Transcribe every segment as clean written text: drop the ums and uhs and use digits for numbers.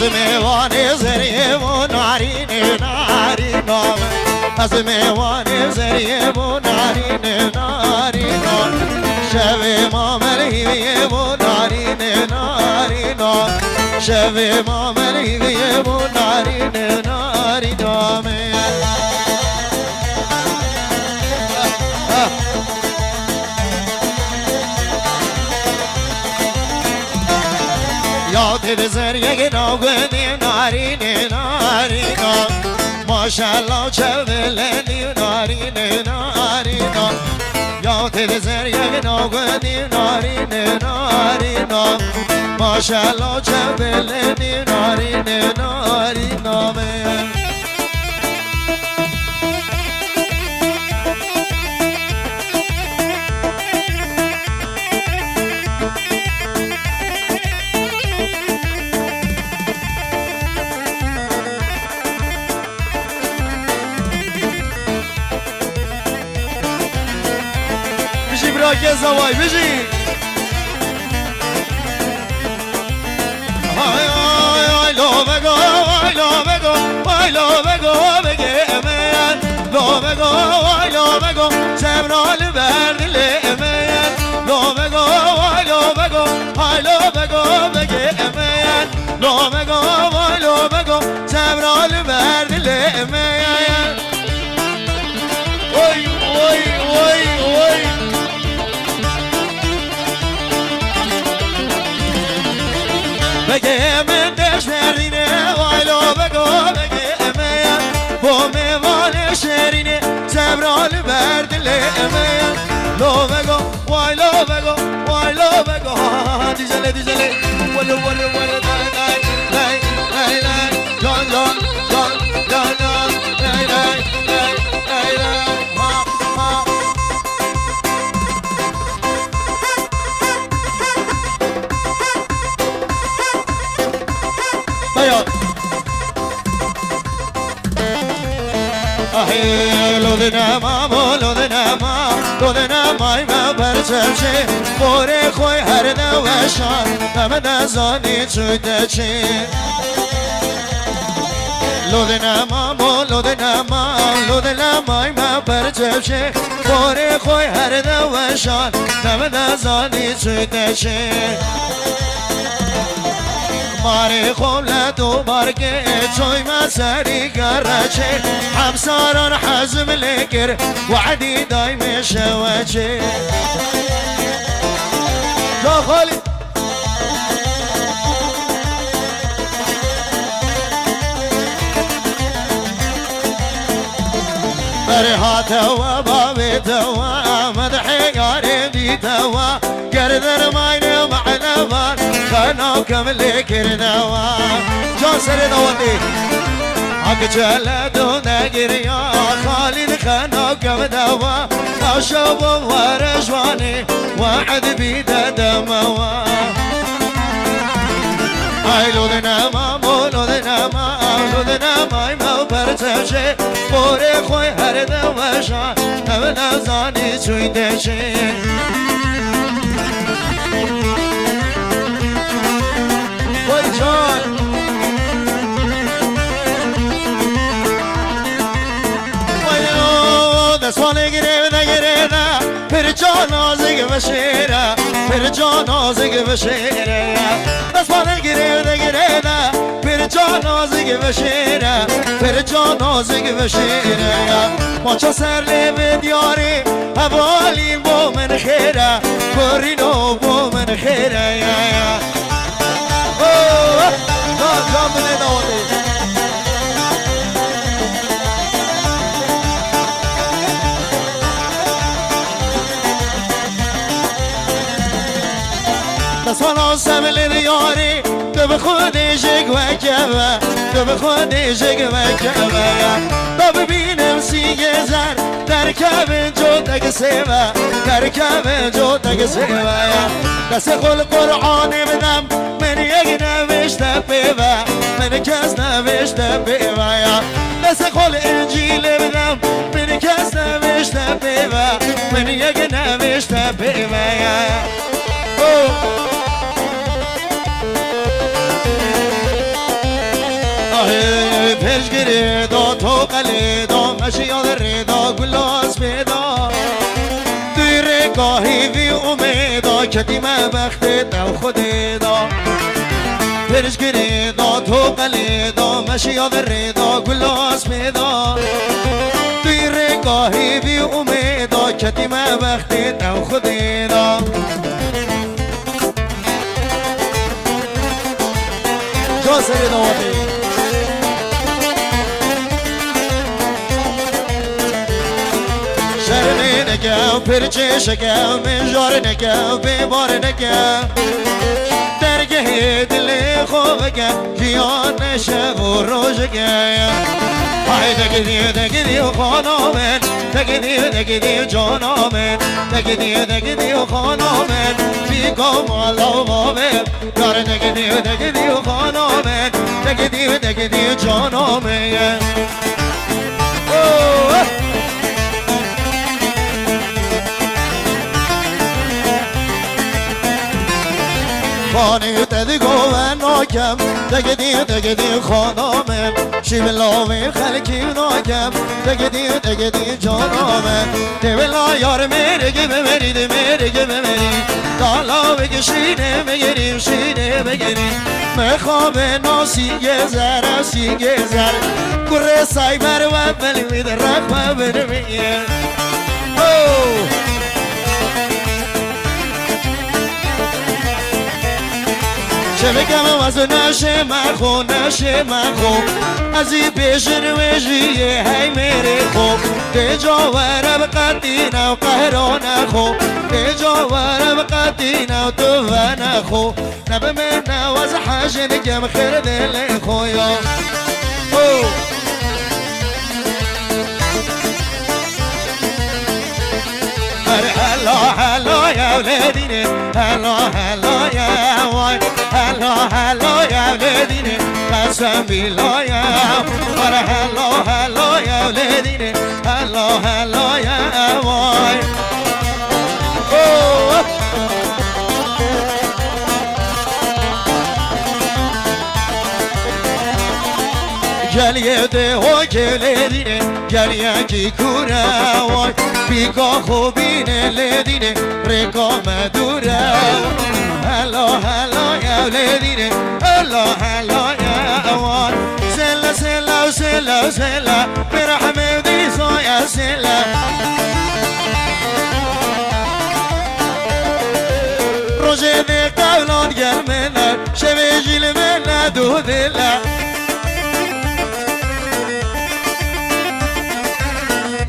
از میوان زریه و نارین نارین از میوان زریه و نارین نارین شب ما ملهیه و نارین نارین شب ما ملهیه و نارین نارین یاد زریه ناگنی نارین نارین ماشالله چولنی نارین نارین یاد زریه ناگنی نارین نارین ماشالله چولنی نارین نارین براكي زواي بيجي هاي هاي هاي لو بگو هاي لو بگو هاي لو بگو بگی امیان لو بگو هاي لو بگو سبرال برد امیان لو بگو هاي لو بگو هاي لو بگو بگی امیان لو بگو هاي لو بگو سبرال برد امیان وي وي وي وي بگه من دشمرینه وایلو بگو بگه امیان با میوان شرینه زبرال بردل امیان لو بگو وایلو بگو وایلو بگو دیجله دیجله ولو ولو ولو لای لای لای لای جان جان جان جان جان لای لای لای لای لای ها ها بيان لو دنما لو دنما لو دنما ما برچه بوره خوی هر نوشان هم نزانی چوده چی لو دنما لو دنما لو دنما ما برچه بوره خوی هر نوشان هم نزانی چوده چی ماری خوب لدو بارگه چوی مسری گرچه همساران حزم لگر وعدی دایم شوچه جا خالي برهات و بابت و مدحی یاری توا گردن ماین معلمان خانو کملی کردوا جان سر نواني حق جلدو نگیر یا خالد خانو کم دوا اشوب و رجوانی وعد بید دموا ای لودنما مولودنما لودنما ما برتشه بوره خوی هر دوشان هم نزانی چوی دشه وي جان دستوانه گیره پر جان آزگ بشیره پر جان آزگ بشیره دستوانه گیره پر جان آزگ بشیره پر جان آزگ بشیره ما چه سر لیب دیاری حوالی با من خیره برینو با من خیره جان بني نواني دستوانه سمل دیاری تو به خودی جگوه کبه تو به خودی جگوه کبه تا ببینم سیگه زر در کبه جو تک سیوه در کبه جو تک سیوه دست خل قرآن بدم من یک نوشته پیوه من کس نوشته پیوه دست خل انجیل بدم من کس نوشته پیوه من یک نوشته پیوه تشگری دا تو قلی دا مشیاد ریدا گلاس پیدا دوی رگاهی وی امیدا کتیم بخت دو خودی دا تشگری دا تو قلی دا مشیاد ریدا گلاس پیدا دوی رگاهی وی امیدا کتیم بخت دو خودی دا جا سری دواتی شرمی نگم پرچه شکم منجار نگم بیمار نگم درگه دل خوبگم جیان نشب و روزگم های دگدی و خانامن دگدی جانامن دگدی و خانامن بیگم الله بابم یار دگدی و خانامن دگدی جانامن خانه تدگو و ناکم دگدی خانامم شیب لاوی خلکی ناکم دگدی جانامم دولا یار میرگی بمری دالا بگی شینه بگیری مخواب ناسی گزر گره سایبر و بلوید رخ و برمیه چه بگم از نشه من خو از این پیشن ویجیه هی میره خوب تجاوره بقدینه و قهرانه خو تجاوره بقدینه و تو و نخو نبه من نواز حاجه نگم خیر دل خویا هلا يا ولاديني هلا يا واي هلا يا ولاديني قسم بالله يا هلا يا ولاديني هلا يا واي گلیه ده ها گلیه گلیه کی کورا وای بیگا خوبینه لدینه رکا مدوره هلا یا لدینه هلا یا وای سلا برحمه دیسا یا سلا روژه ده قولان گرمه شبه جیل من دو دله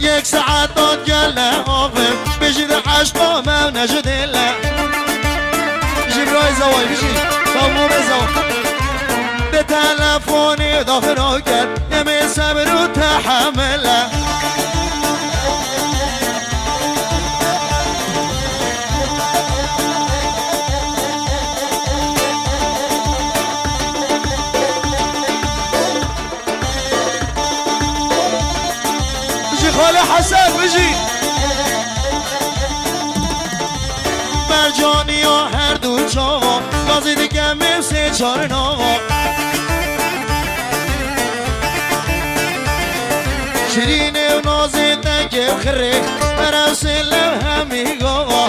یک ساعت داد گله آفم بجید عشقا من نجد الله بجید رای زوای بجید سامو بزا به تلفونی داخل کرد یمی صبر و تحمله خاله حسن بجی مرجانی ها هر دو چاوا گازی دیگه میسه چار ناوا شیرینه و نازی تنگه و خره برم سلم همی گاوا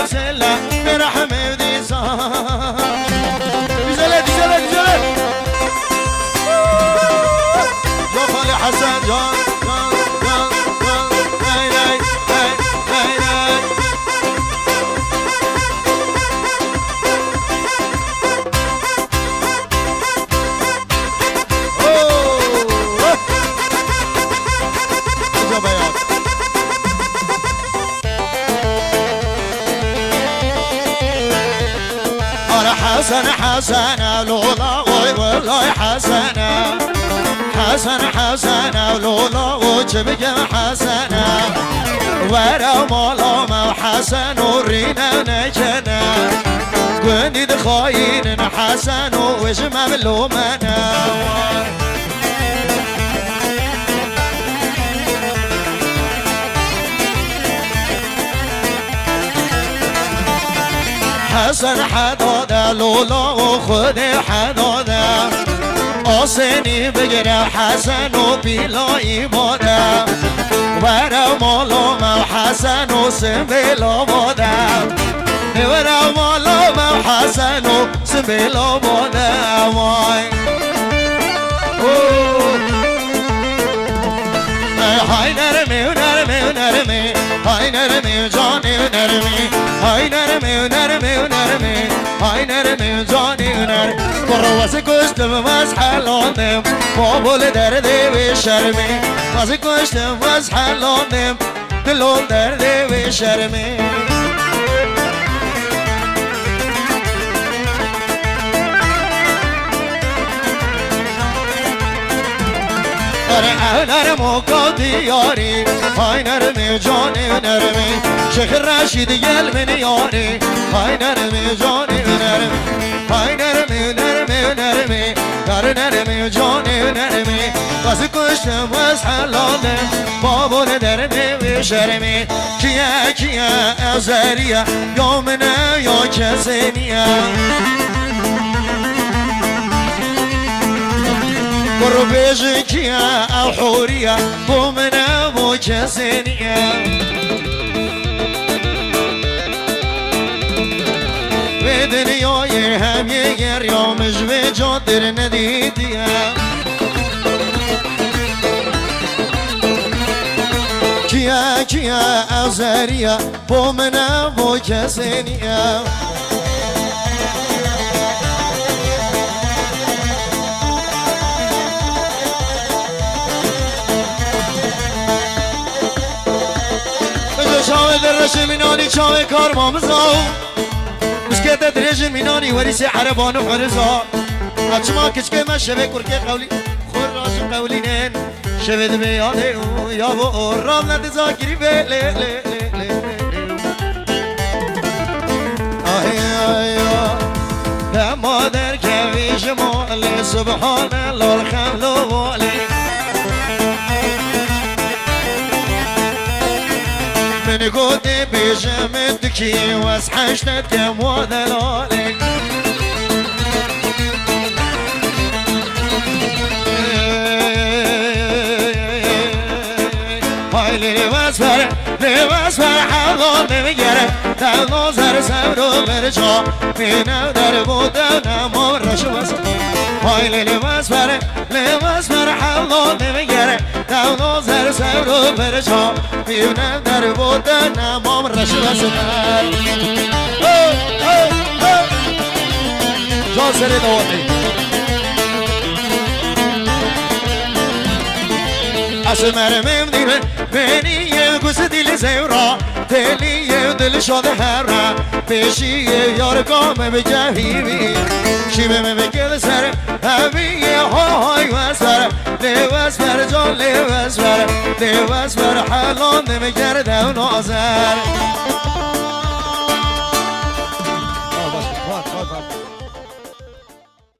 سلم برحمه دیسان دیزله جا خالی حسن جان حسن لولا والله حسن لولا وجبك حسن ورا مالا ما حسن ورينا نجنا كنت دخاين حسن وجمع ملومنا حسن حداده لولا و خود حداده آسنی بگیره حسن و بیلایی باده برا مالا من حسن و سنبیلا باده برا مالا من حسن و سنبیلا باده های نرمی و نرمی و نرمی های نرمی و جانی و نرمی های نرمی و نرمی و نرمی های نرمی و جانی و نرمی برو واسه کشتم وز حلانم بابول درده و شرمی واسه کشتم وز حلانم دلول درده و شرمی نرم دیاری های نرمی جانی و نرمی شیخ رشید گل من یاری های نرمی جانی و نرمی های نرمی نرمی و نرمی در نرمی جانی و نرمی واسه کشتم وز حلاله بابون درمی و شرمی کیا کیا ازریه یا منه یا کسی نیه برو بیجی کیا او حوریه بو منه بو کسی نیه به دنیای هم یه گریامش به جادر ندیدیه کیا کیا ازریه بو منه بو کسی نیه چاوه درش مینانی چاوه کار مامزاو مسکت درش مینانی وریسی عربان و فرزا اچما کچکه من شبه کرکه قولی خور راشم قولینن شبه دمیانه یا با رام ند زاگیری به لی لی لی لی آهی آهی آه مادر کویش مالی سبحان الله الخمل و والی من قد بجمدك واسحشتك وذلالك هاي لباسفر حضور بمجره تنظر سمرو برجا فينا در بودنا مرش وسط هاي لباسفر حضور بمجره تنظر سمرو برجا فينا در بودنا مرش وسط جا سر دوانی اسمر ممدیره بینیه گوز دیل زیورا دلیه دل شده هره پیشیه یار گامه به جهیبی شیبه me بگل سر همیه های وزبر لیوزبر جان لیوزبر حالان نمیگرده و نازر